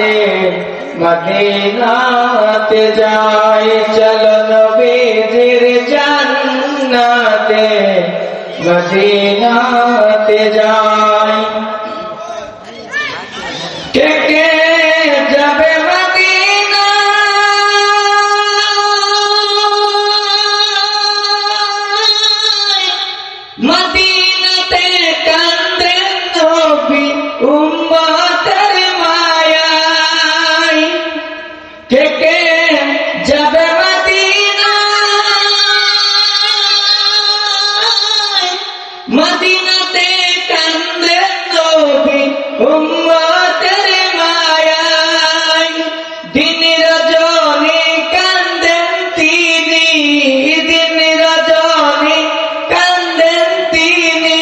জান্নাতে মদিনাতে যাই চলো নবীজির জান্নাতে মদিনাতে যাই কে কে যাবে মদিনা মদিনাতে কান্দেন নবী উম্মতের মায়ায় কে কে যাবে মদিনা মদিনাতে কান্দেন নবী উম্মতের মায়ায় দিন রজনী কান্দেন তিনি দিন রজনী কান্দেন তিনি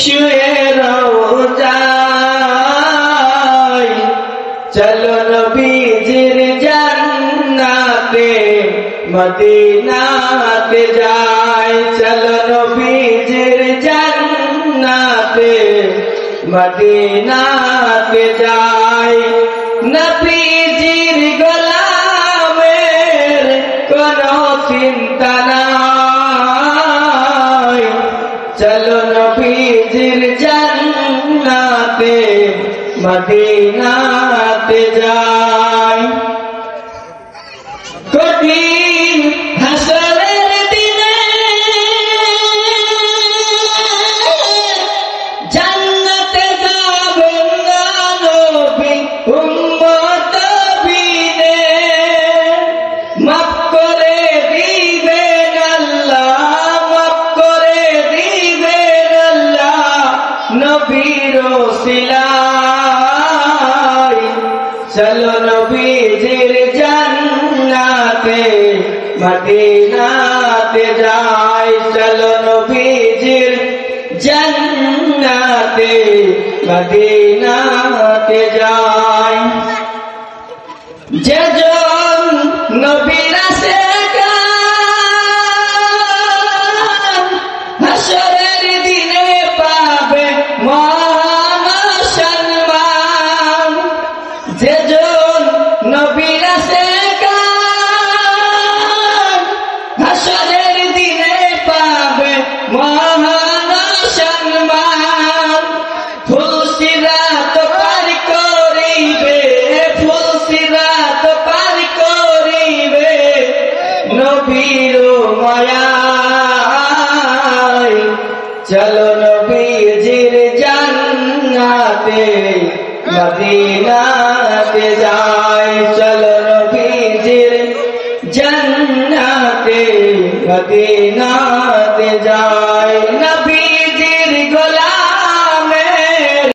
শুয়ে রোজায় চলো নবীজির জান্নাতে মদিনাতে যাই চলো নবীজির জান্নাতে মদিনাতে যাই নবীজির গোলামের কোনো চিন্তা নাই চলো নবীজির জান্নাতে মদিনাতে যাই কঠিন হাসরের দিনে জান্নাতে যাবেন না নবী উম্মত বিনে মাফ করে দিবেন আল্লাহ মাফ করে দিবেন আল্লাহ নবীর ওসিলায় চলো নবীজির জান্নাতে মদিনাতে যাই চলো নবীজির জান্নাতে মদিনাতে যাই যেজন নবীর আশিকান হাসরের দিনে পাবে মহান সম্মান যেজন নবীর আশিকান হাসরের দিনে পাবে মহান সম্মান ফুলসিরাত পার করিবে ফুলসিরাত পার করিবে নবীর মায়ায় চলো নবীজির জান্নাতে মদিনাতে যাই চলো নবীজির জান্নাতে মদিনাতে যাই